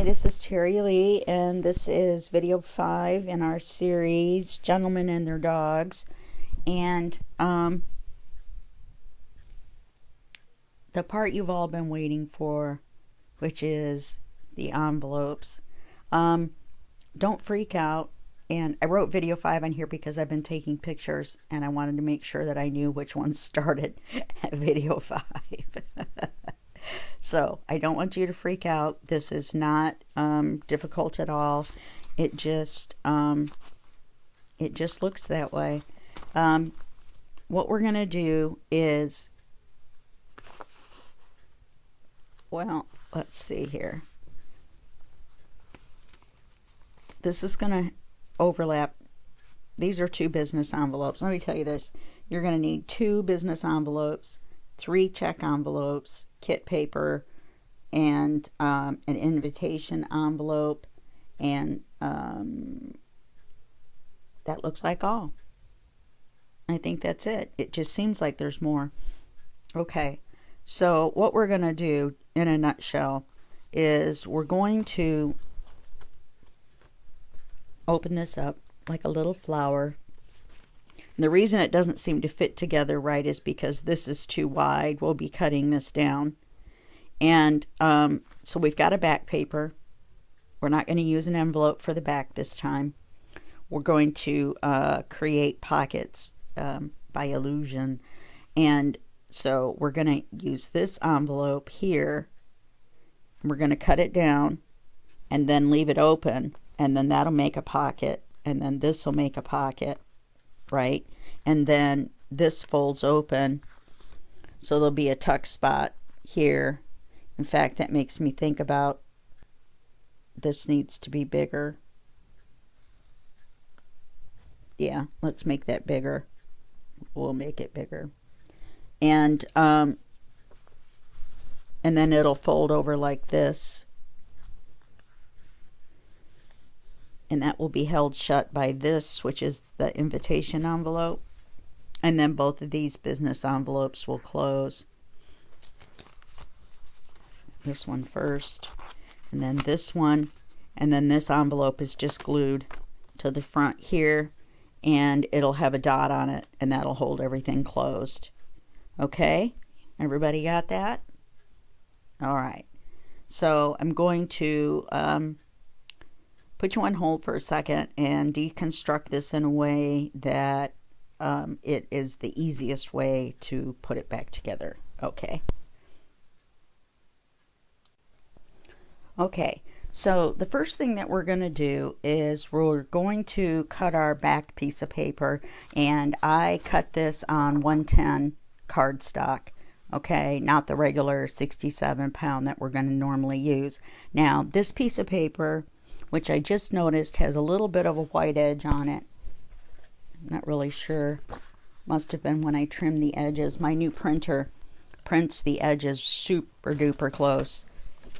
Hi, this is Terry Lee, and this is video 5 in our series, Gentlemen and Their Dogs. And the part you've all been waiting for, which is the envelopes. Don't freak out. And I wrote video 5 on here because I've been taking pictures, and I wanted to make sure that I knew which one started at video 5. So I don't want you to freak out. This is not difficult at all. It just looks that way. What we're gonna do is, well, let's see here. This is gonna overlap. These are 2 business envelopes. Let me tell you this. You're gonna need 2 business envelopes, 3 check envelopes, kit paper, and an invitation envelope, and that looks like all. I think that's it. It just seems like there's more. Okay, so what we're going to do in a nutshell is we're going to open this up like a little flower. And the reason it doesn't seem to fit together right is because this is too wide. We'll be cutting this down. And so we've got a back paper. We're not going to use an envelope for the back this time. We're going to create pockets by illusion. And so we're going to use this envelope here. We're going to cut it down and then leave it open. And then that'll make a pocket. And then this will make a pocket, right? And then this folds open. So there'll be a tuck spot here. In fact, that makes me think about this needs to be bigger. Yeah, let's make that bigger. We'll make it bigger. And then it'll fold over like this. And that will be held shut by this, which is the invitation envelope. And then both of these business envelopes will close. This one first, and then this one, and then this envelope is just glued to the front here, and it'll have a dot on it, and that'll hold everything closed. Okay, everybody got that? All right, so I'm going to put you on hold for a second and deconstruct this in a way that it is the easiest way to put it back together. Okay. Okay, so the first thing that we're going to do is we're going to cut our back piece of paper, and I cut this on 110 cardstock, okay, not the regular 67 pound that we're going to normally use. Now, this piece of paper, which I just noticed has a little bit of a white edge on it, I'm not really sure, must have been when I trimmed the edges. My new printer prints the edges super duper close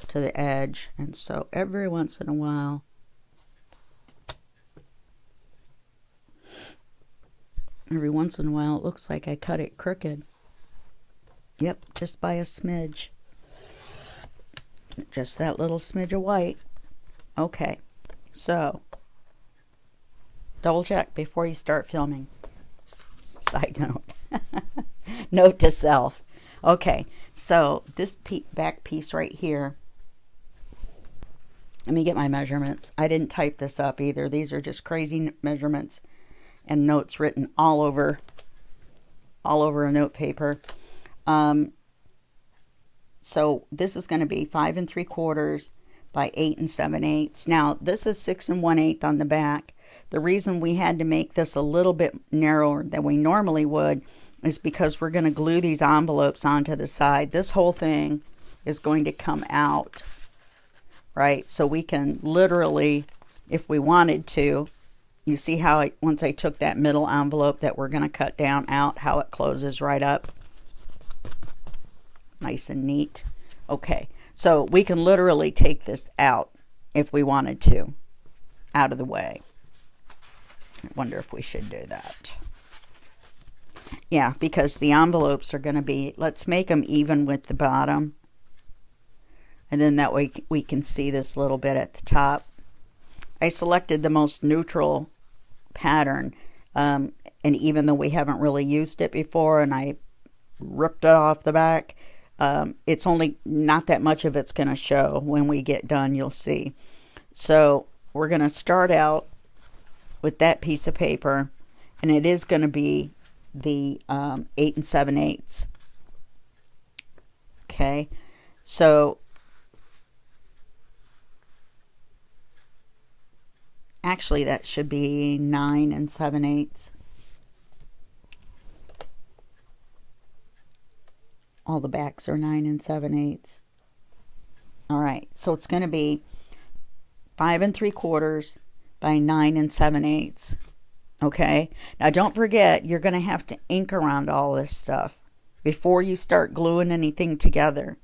to the edge, and so every once in a while it looks like I cut it crooked. Yep, just by a smidge, just that little smidge of white. Okay, so double check before you start filming. Side note. Note to self. Okay, so this back piece right here, let me get my measurements. I didn't type this up either. These are just crazy measurements and notes written all over a note paper. So this is going to be 5 3/4 by 8 7/8. Now this is 6 1/8 on the back. The reason we had to make this a little bit narrower than we normally would is because we're going to glue these envelopes onto the side. This whole thing is going to come out, right? So we can literally, if we wanted to, you see how once I took that middle envelope that we're going to cut down out, how it closes right up. Nice and neat. Okay, so we can literally take this out if we wanted to, out of the way. I wonder if we should do that. Yeah, because the envelopes are going to be, let's make them even with the bottom. And then that way we can see this little bit at the top. I selected the most neutral pattern. And even though we haven't really used it before and I ripped it off the back, it's only not that much of it's going to show. When we get done, you'll see. So we're going to start out with that piece of paper, and it is going to be the 8 7/8. Okay, so actually that should be 9 7/8. All the backs are 9 7/8. All right, so it's going to be 5 3/4 by 9 7/8. Okay, now don't forget, you're going to have to ink around all this stuff before you start gluing anything together.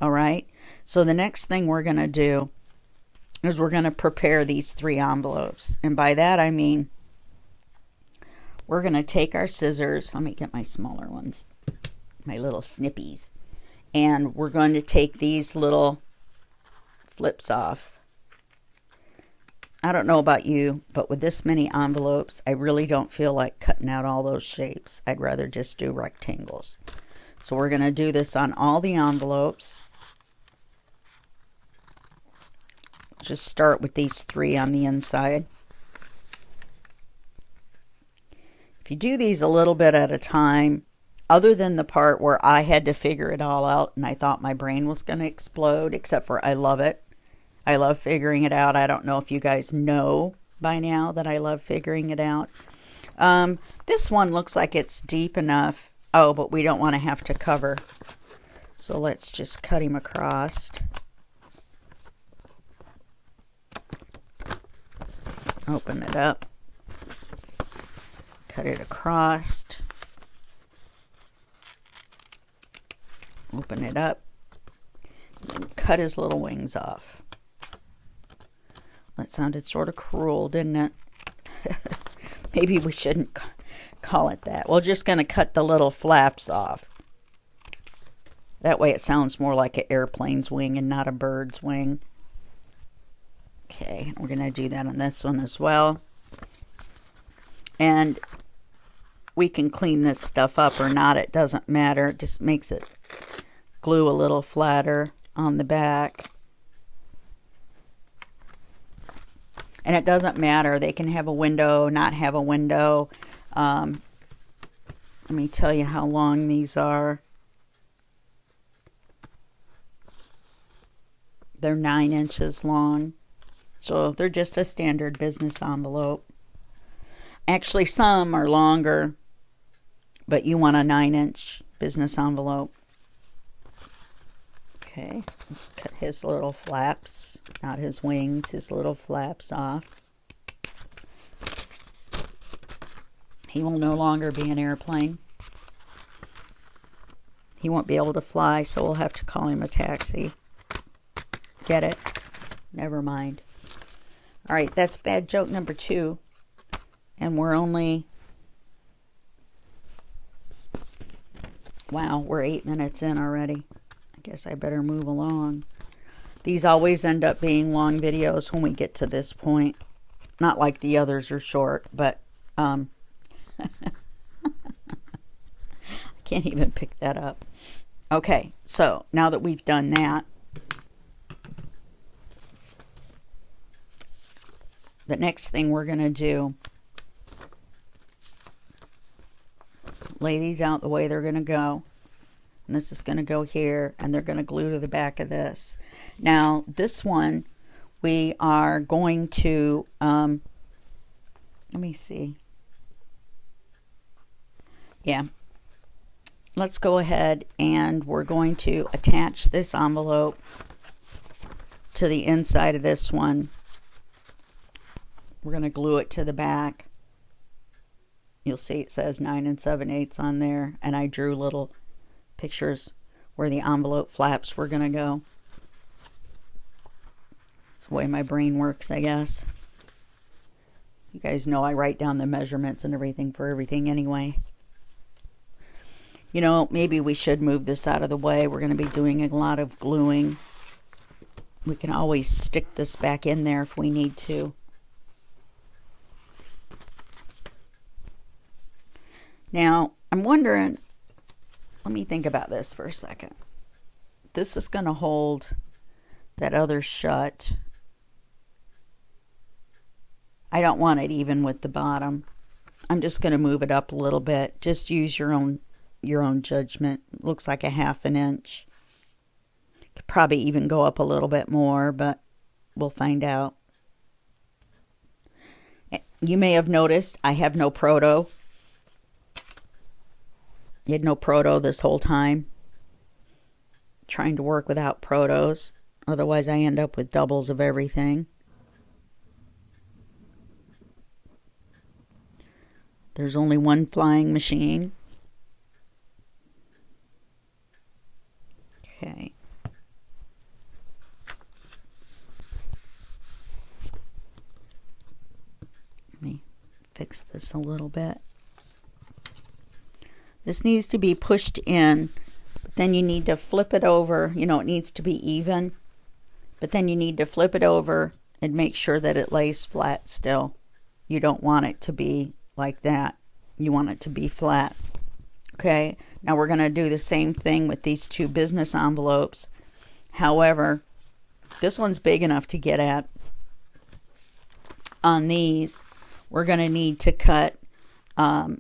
All right, so the next thing we're going to do is we're going to prepare these 3 envelopes. And by that I mean we're going to take our scissors. Let me get my smaller ones, my little snippies, and we're going to take these little flips off. I don't know about you, but with this many envelopes, I really don't feel like cutting out all those shapes. I'd rather just do rectangles. So we're going to do this on all the envelopes. Just start with these 3 on the inside. If you do these a little bit at a time, other than the part where I had to figure it all out and I thought my brain was going to explode, except for I love it. I love figuring it out. I don't know if you guys know by now that I love figuring it out. This one looks like it's deep enough. Oh, but we don't want to have to cover. So let's just cut him across. Open it up. Cut it across. Open it up. And cut his little wings off. That sounded sort of cruel, didn't it? Maybe we shouldn't call it that. We're just going to cut the little flaps off. That way it sounds more like an airplane's wing and not a bird's wing. Okay, we're going to do that on this one as well. And we can clean this stuff up or not. It doesn't matter. It just makes it glue a little flatter on the back. And it doesn't matter. They can have a window, not have a window. Let me tell you how long these are. They're 9 inches long. So they're just a standard business envelope. Actually, some are longer, but you want a 9-inch business envelope. Okay, let's cut his little flaps, not his wings, his little flaps off. He will no longer be an airplane. He won't be able to fly, so we'll have to call him a taxi. Get it? Never mind. All right, that's bad joke number 2. And we're only... Wow, we're 8 minutes in already. I guess I better move along. These always end up being long videos when we get to this point. Not like the others are short, but I can't even pick that up. Okay, so now that we've done that, the next thing we're going to do, lay these out the way they're going to go. And this is going to go here, and they're going to glue to the back of this. Now, this one, we are going to, let me see. Yeah. Let's go ahead, and we're going to attach this envelope to the inside of this one. We're going to glue it to the back. You'll see it says 9 7/8 on there, and I drew little pictures where the envelope flaps were going to go. It's the way my brain works, I guess. You guys know I write down the measurements and everything for everything anyway. You know, maybe we should move this out of the way. We're going to be doing a lot of gluing. We can always stick this back in there if we need to. Now, I'm wondering, let me think about this for a second. This is going to hold that other shut. I don't want it even with the bottom. I'm just going to move it up a little bit. Just use your own judgment. It looks like a 1/2 inch. Could probably even go up a little bit more, but we'll find out. You may have noticed I have no proto. You had no proto this whole time. Trying to work without protos. Otherwise I end up with doubles of everything. There's only one flying machine. Okay. Let me fix this a little bit. This needs to be pushed in, but then you need to flip it over. You know, it needs to be even, but then you need to flip it over and make sure that it lays flat still. You don't want it to be like that. You want it to be flat. Okay, now we're going to do the same thing with these 2 business envelopes. However, this one's big enough to get at. On these, we're going to need to cut a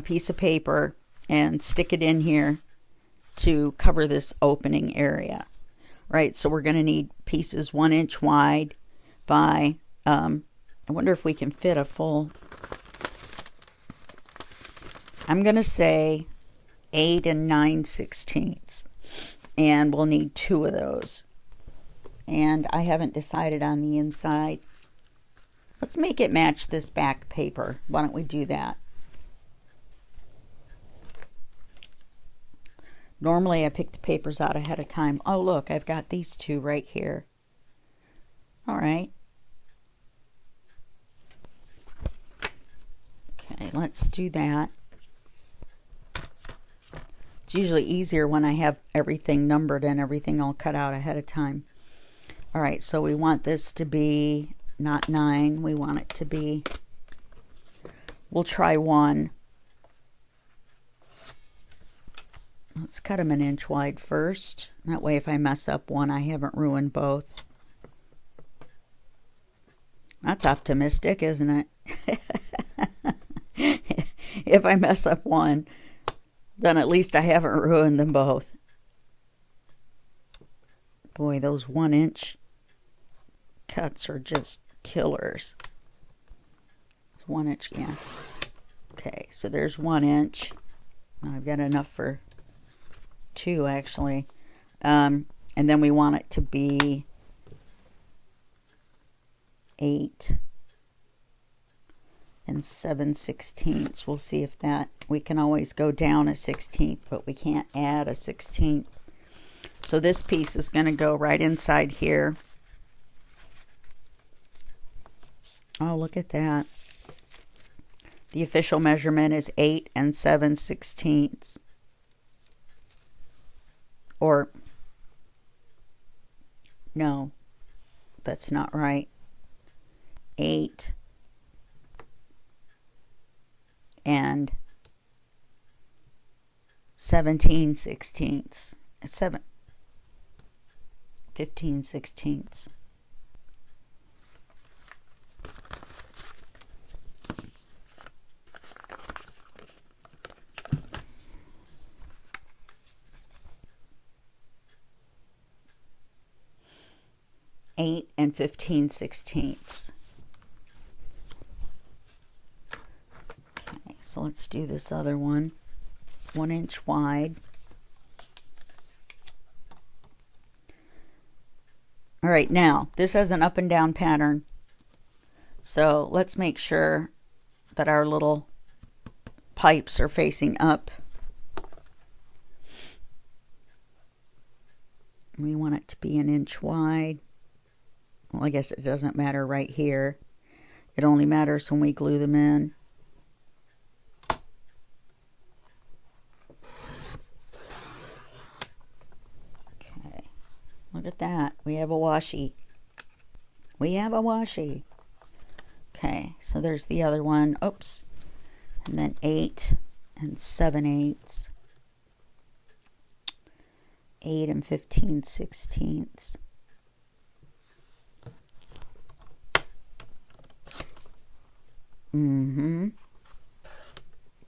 piece of paper and stick it in here to cover this opening area. Right, so we're going to need pieces 1 inch wide by, I wonder if we can fit a full, I'm going to say 8 9/16. And we'll need 2 of those. And I haven't decided on the inside. Let's make it match this back paper. Why don't we do that? Normally I pick the papers out ahead of time. Oh look, I've got these 2 right here. All right. Okay, let's do that. It's usually easier when I have everything numbered and everything all cut out ahead of time. All right, so we want this to be not 9. We want it to be, we'll try 1. Let's cut them 1 inch wide first. That way if I mess up one, I haven't ruined both. That's optimistic, isn't it? If I mess up one, then at least I haven't ruined them both. Boy, those 1 inch cuts are just killers. It's 1 inch, yeah. Okay, so there's 1 inch. Now I've got enough for 2 actually. And then we want it to be 8 7/16. We'll see if that, we can always go down a 16th, but we can't add a 16th. So this piece is going to go right inside here. Oh, look at that. The official measurement is 8 7/16. Or, no, that's not right. 8 and 17/16. It's 15/16. Eight and 15/16. Okay, so let's do this other one. 1 inch wide. All right, now this has an up and down pattern. So let's make sure that our little pipes are facing up. We want it to be 1 inch wide. Well, I guess it doesn't matter right here. It only matters when we glue them in. Look at that. We have a washi. We have a washi. Okay, so there's the other one. Oops. And then 8 7/8. 8 15/16.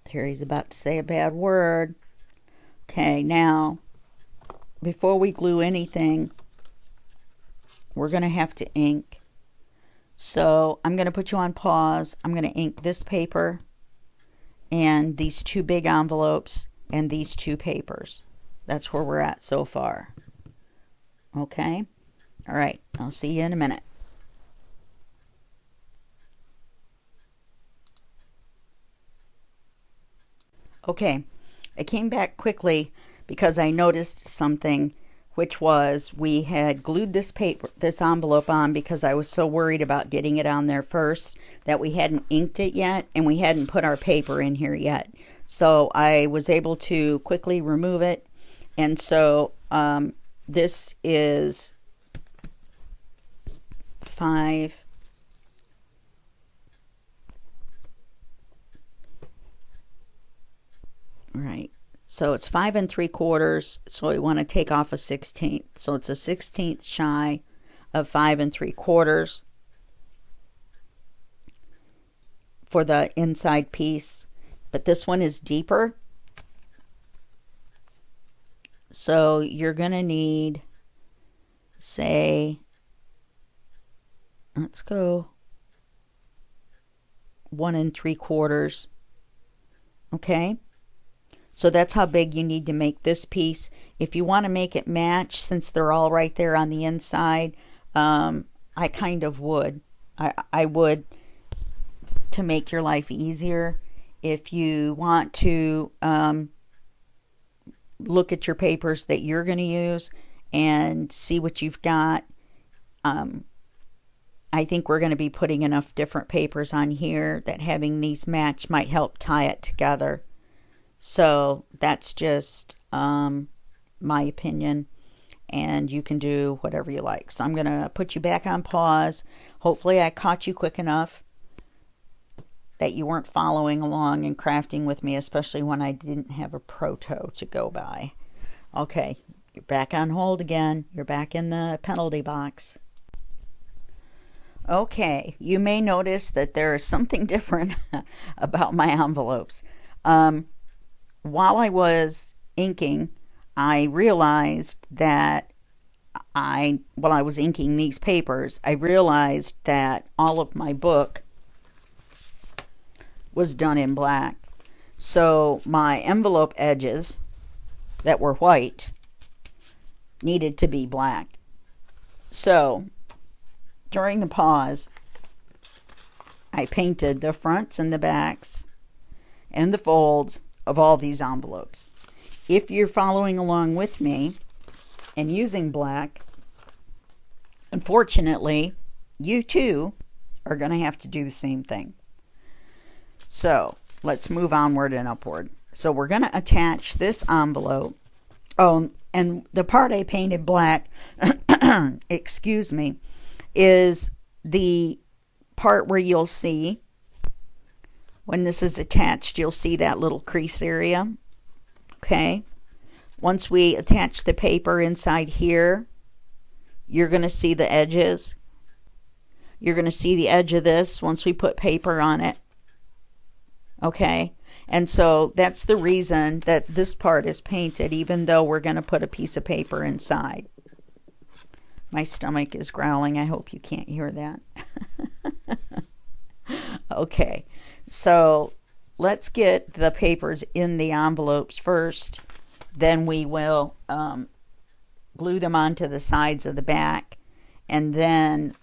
Terry's about to say a bad word. Okay, now, before we glue anything, we're going to have to ink. So I'm going to put you on pause. I'm going to ink this paper and these 2 big envelopes and these 2 papers. That's where we're at so far. Okay? All right, I'll see you in a minute. Okay, I came back quickly because I noticed something, which was we had glued this envelope on because I was so worried about getting it on there first that we hadn't inked it yet and we hadn't put our paper in here yet. So I was able to quickly remove it. And so this is 5. Right. So it's 5 3/4. So we want to take off a 1/16. So it's a 1/16 shy of 5 3/4 for the inside piece. But this one is deeper. So you're going to need, say, let's go 1 3/4. Okay. So that's how big you need to make this piece. If you want to make it match, since they're all right there on the inside, I kind of would. I would, to make your life easier. If you want to look at your papers that you're going to use and see what you've got, I think we're going to be putting enough different papers on here that having these match might help tie it together. So that's just my opinion, and you can do whatever you like. So I'm going to put you back on pause. Hopefully I caught you quick enough that you weren't following along and crafting with me, especially when I didn't have a proto to go by. Okay, you're back on hold again. You're back in the penalty box. Okay, you may notice that there is something different about my envelopes. While I was inking, I realized that while I was inking these papers, I realized that all of my book was done in black. So my envelope edges that were white needed to be black. So during the pause, I painted the fronts and the backs and the folds of all these envelopes. If you're following along with me and using black, unfortunately, you too are going to have to do the same thing. So let's move onward and upward. So we're going to attach this envelope. Oh, and the part I painted black, excuse me, is the part where you'll see, when this is attached, you'll see that little crease area. Okay. Once we attach the paper inside here, you're going to see the edges. You're going to see the edge of this once we put paper on it. Okay. And so that's the reason that this part is painted, even though we're going to put a piece of paper inside. My stomach is growling. I hope you can't hear that. Okay. So let's get the papers in the envelopes first. Then we will glue them onto the sides of the back. And then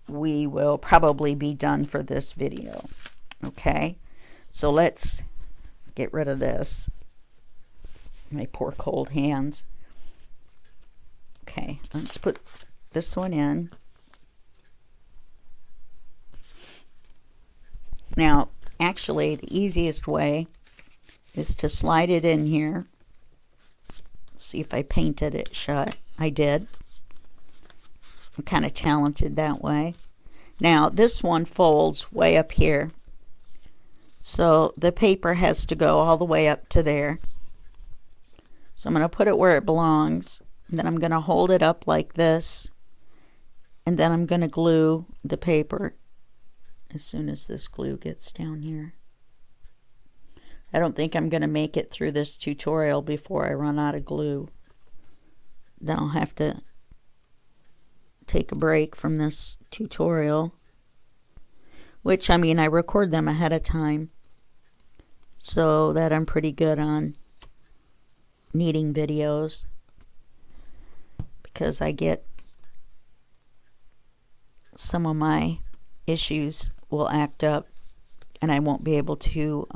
we will probably be done for this video. Okay. So let's get rid of this. My poor cold hands. Okay. Let's put this one in. Now, actually, the easiest way is to slide it in here. See if I painted it shut. I did. I'm kind of talented that way. Now this one folds way up here. So the paper has to go all the way up to there. So I'm going to put it where it belongs. And then I'm going to hold it up like this. And then I'm going to glue the paper as soon as this glue gets down here. I don't think I'm going to make it through this tutorial before I run out of glue. Then I'll have to take a break from this tutorial. Which, I mean, I record them ahead of time so that I'm pretty good on kneading videos, because I get some of my issues will act up and I won't be able to,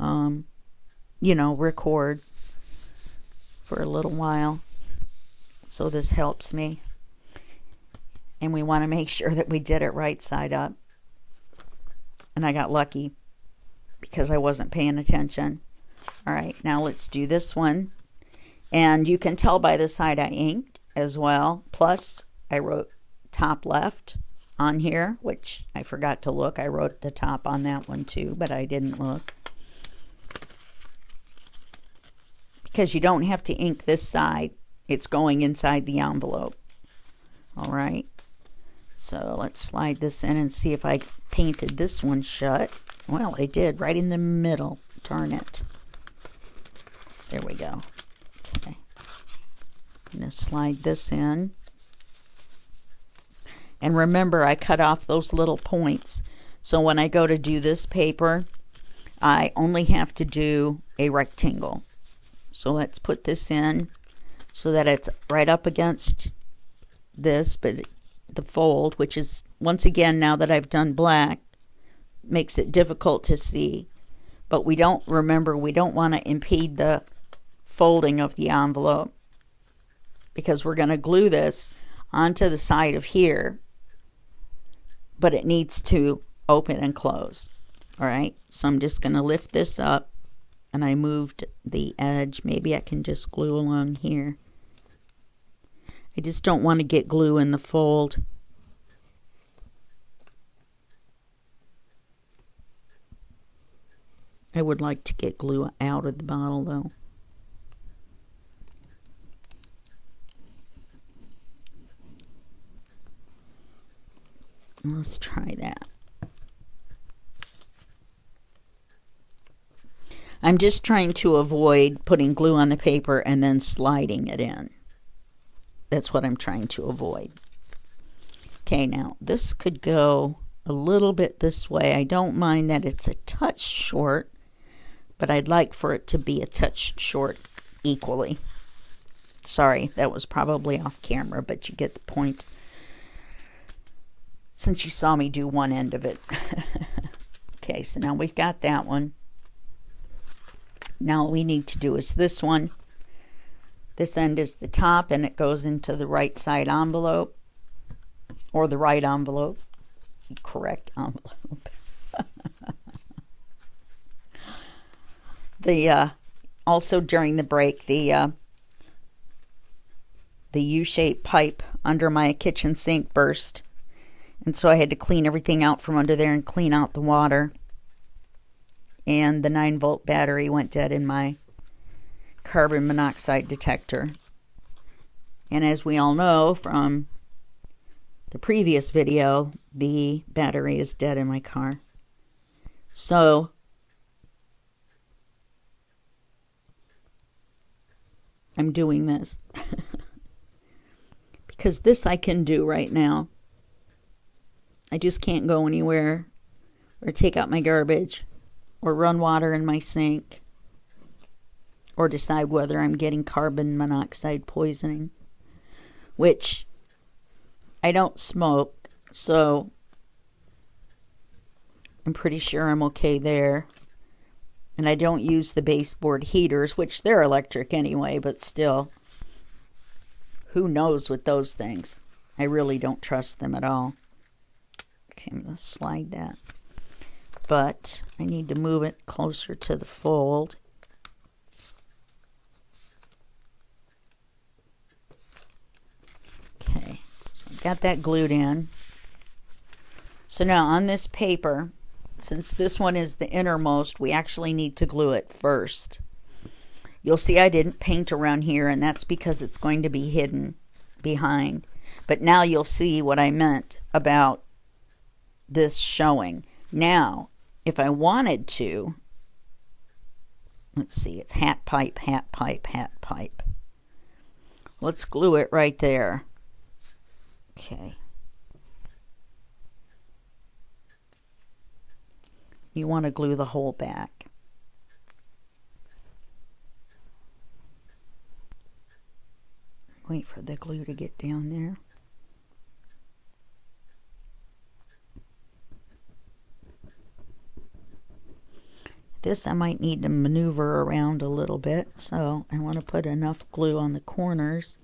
you know, record for a little while. So this helps me. And we want to make sure that we did it right side up. And I got lucky because I wasn't paying attention. All right, now let's do this one. And you can tell by the side I inked as well. Plus, I wrote top left on here, which I forgot to look. I wrote the top on that one too, but I didn't look. Because you don't have to ink this side. It's going inside the envelope. All right. So let's slide this in and see if I painted this one shut. Well, I did, right in the middle. Darn it. There we go. Okay. I'm going to slide this in. And remember, I cut off those little points. So when I go to do this paper, I only have to do a rectangle. So let's put this in so that it's right up against this, but the fold, which is, once again, now that I've done black, makes it difficult to see. But we don't want to impede the folding of the envelope, because we're going to glue this onto the side of here, but it needs to open and close. All right, so I'm just going to lift this up, and I moved the edge. Maybe I can just glue along here. I just don't want to get glue in the fold. I would like to get glue out of the bottle though. Let's try that. I'm just trying to avoid putting glue on the paper and then sliding it in. That's what I'm trying to avoid. Okay, now this could go a little bit this way. I don't mind that it's a touch short, but I'd like for it to be a touch short equally. Sorry, that was probably off camera, but you get the point since you saw me do one end of it. Okay, so now we've got that one. Now all we need to do is this one. This end is the top, and it goes into the right side envelope, or the right envelope, the correct envelope. Also during the break, the U-shaped pipe under my kitchen sink burst, and so I had to clean everything out from under there and clean out the water. And the 9-volt battery went dead in my carbon monoxide detector. And as we all know from the previous video, the battery is dead in my car. So I'm doing this because this I can do right now. I just can't go anywhere or take out my garbage or run water in my sink or decide whether I'm getting carbon monoxide poisoning, which I don't smoke, so I'm pretty sure I'm okay there. And I don't use the baseboard heaters, which they're electric anyway, but still, who knows with those things? I really don't trust them at all. Okay, I'm going to slide that. But I need to move it closer to the fold. got that glued in. So now on this paper, since this one is the innermost, we actually need to glue it first. You'll see I didn't paint around here, and that's because it's going to be hidden behind. But now you'll see what I meant about this showing. Now, if I wanted to, let's see, it's hat pipe, hat pipe, hat pipe. Let's glue it right there. Okay. You want to glue the whole back. Wait for the glue to get down there. This I might need to maneuver around a little bit, so I want to put enough glue on the corners.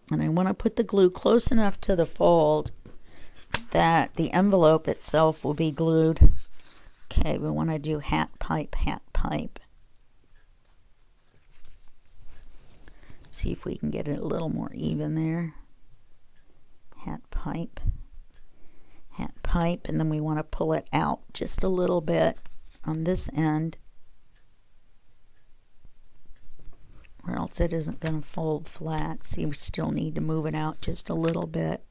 And I want to put the glue close enough to the fold that the envelope itself will be glued. Okay, we want to do hat pipe, hat pipe. See if we can get it a little more even there. Hat pipe, hat pipe, and then we want to pull it out just a little bit on this end, or else it isn't going to fold flat. See, we still need to move it out just a little bit.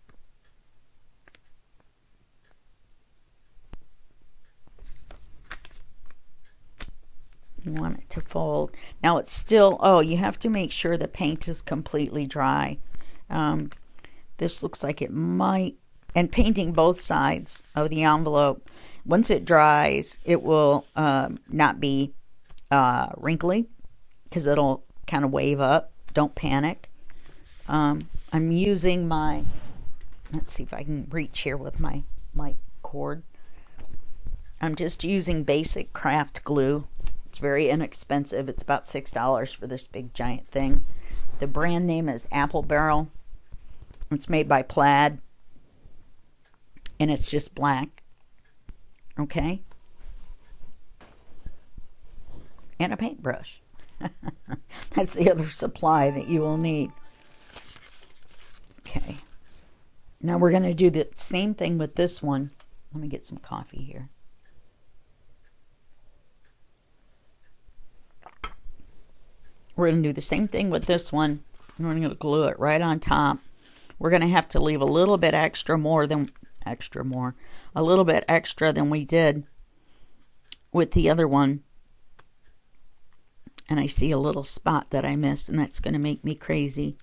You want it to fold. Now it's still, oh, you have to make sure the paint is completely dry. This looks like it might, and painting both sides of the envelope, once it dries, it will not be wrinkly, because it'll kind of wave up. Don't panic. I'm using my, let's see if I can reach here with my cord. I'm just using basic craft glue. It's very inexpensive. It's about $6 for this big giant thing. The brand name is Apple Barrel. It's made by Plaid. And it's just black. Okay? And a paintbrush. That's the other supply that you will need. Okay. Now we're going to do the same thing with this one. Let me get some coffee here. We're going to do the same thing with this one. We're going to glue it right on top. We're going to have to leave a little bit a little bit extra than we did with the other one. And I see a little spot that I missed, and that's going to make me crazy.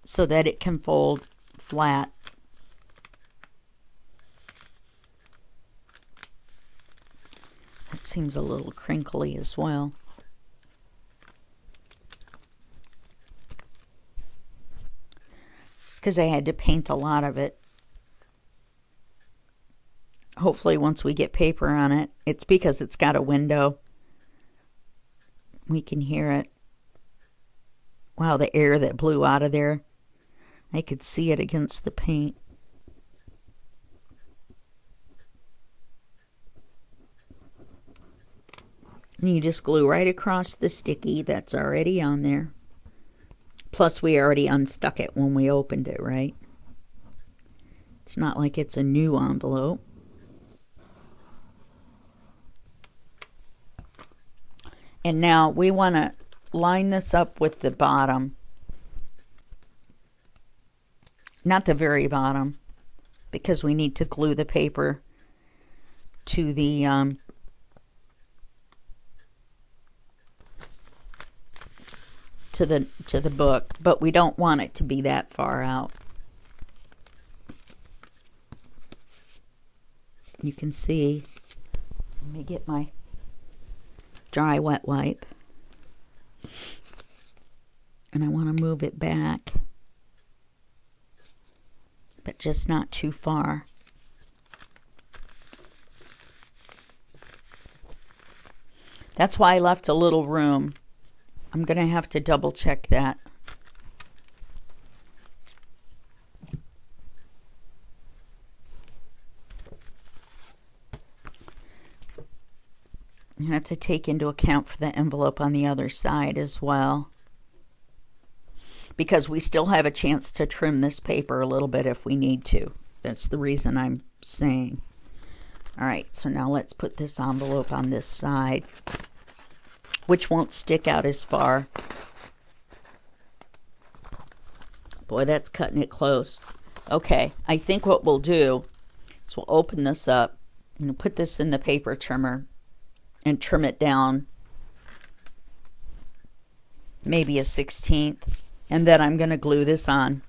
So that it can fold flat. That seems a little crinkly as well. Because I had to paint a lot of it. Hopefully once we get paper on it, it's because it's got a window. We can hear it. Wow, the air that blew out of there. I could see it against the paint. And you just glue right across the sticky that's already on there. Plus, we already unstuck it when we opened it, right? It's not like it's a new envelope. And now we want to line this up with the bottom. Not the very bottom, because we need to glue the paper to the to the book, but we don't want it to be that far out. You can see, let me get my dry wet wipe, and I want to move it back, but just not too far. That's why I left a little room. I'm going to have to double check that. You have to take into account for the envelope on the other side as well. because we still have a chance to trim this paper a little bit if we need to. That's the reason I'm saying. All right, so now let's put this envelope on this side, which won't stick out as far. Boy, that's cutting it close. Okay, I think what we'll do is we'll open this up and put this in the paper trimmer and trim it down maybe 1/16, and then I'm going to glue this on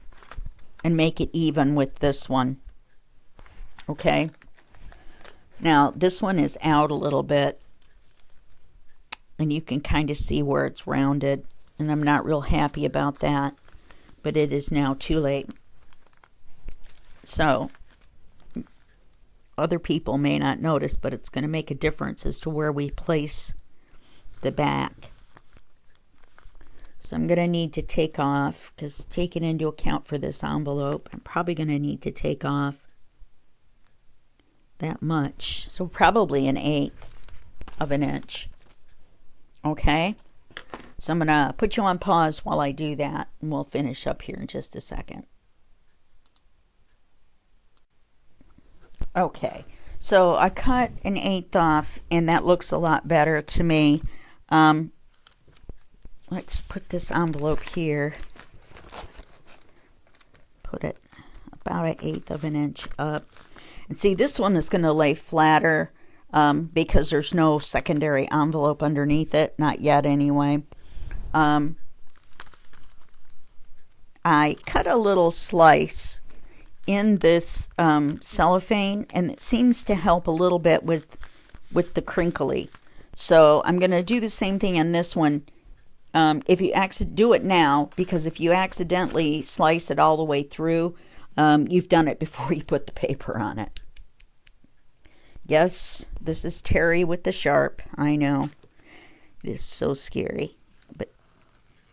and make it even with this one. Okay, now this one is out a little bit, and you can kind of see where it's rounded, and I'm not real happy about that, but it is now too late. So other people may not notice, but it's going to make a difference as to where we place the back. So I'm going to need to take off, because taking into account for this envelope, I'm probably going to need to take off that much. So probably 1/8 of an inch. Okay? So I'm going to put you on pause while I do that, and we'll finish up here in just a second. Okay, so I cut 1/8 off, and that looks a lot better to me. Let's put this envelope here. Put it about 1/8 of an inch up. And see, this one is going to lay flatter because there's no secondary envelope underneath it. Not yet, anyway. I cut a little slice in this cellophane, and it seems to help a little bit with the crinkly. So I'm going to do the same thing on this one. If you do it now, because if you accidentally slice it all the way through, you've done it before you put the paper on it. Yes, this is Terry with the sharp. I know. It is so scary. But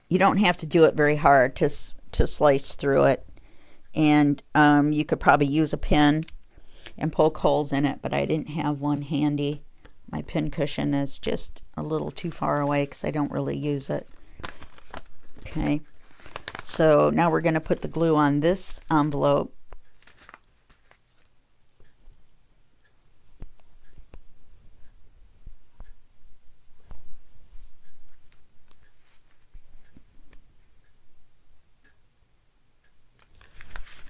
you don't have to do it very hard to slice through it. And you could probably use a pin and poke holes in it, but I didn't have one handy. My pin cushion is just a little too far away because I don't really use it. Okay, so now we're going to put the glue on this envelope.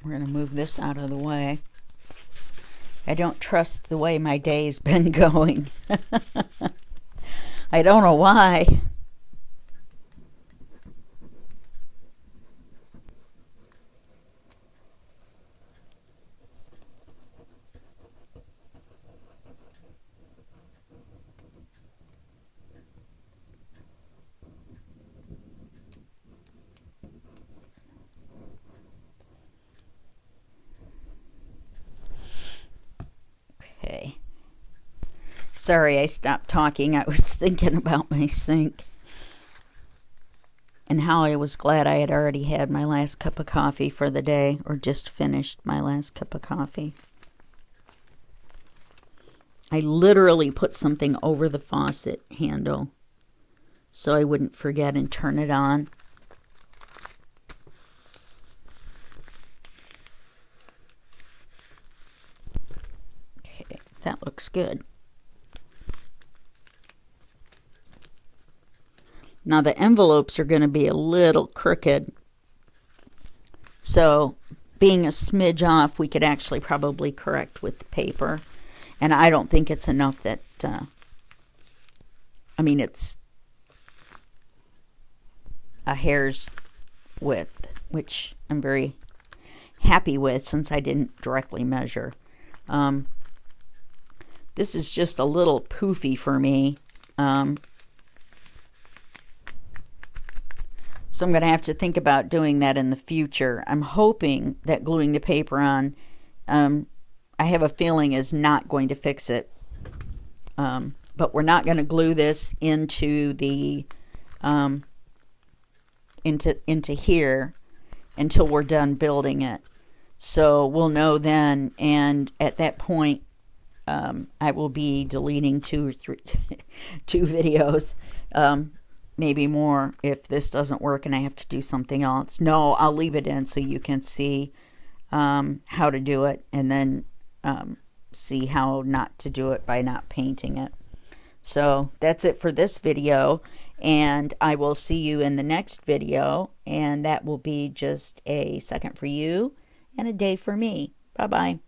We're going to move this out of the way. I don't trust the way my day's been going. I don't know why. Okay. Sorry, I stopped talking. I was thinking about my sink and how I was glad I had already had my last cup of coffee for the day, or just finished my last cup of coffee. I literally put something over the faucet handle so I wouldn't forget and turn it on. Okay, that looks good. Now the envelopes are going to be a little crooked, so being a smidge off, we could actually probably correct with the paper. And I don't think it's enough that, I mean, it's a hair's width, which I'm very happy with since I didn't directly measure. This is just a little poofy for me. So I'm going to have to think about doing that in the future. I'm hoping that gluing the paper on, I have a feeling, is not going to fix it. But we're not going to glue this into the into here until we're done building it. So we'll know then, and at that point, I will be deleting two videos. maybe more if this doesn't work and I have to do something else. No, I'll leave it in so you can see how to do it, and then see how not to do it by not painting it. So that's it for this video, and I will see you in the next video, and that will be just a second for you and a day for me. Bye-bye.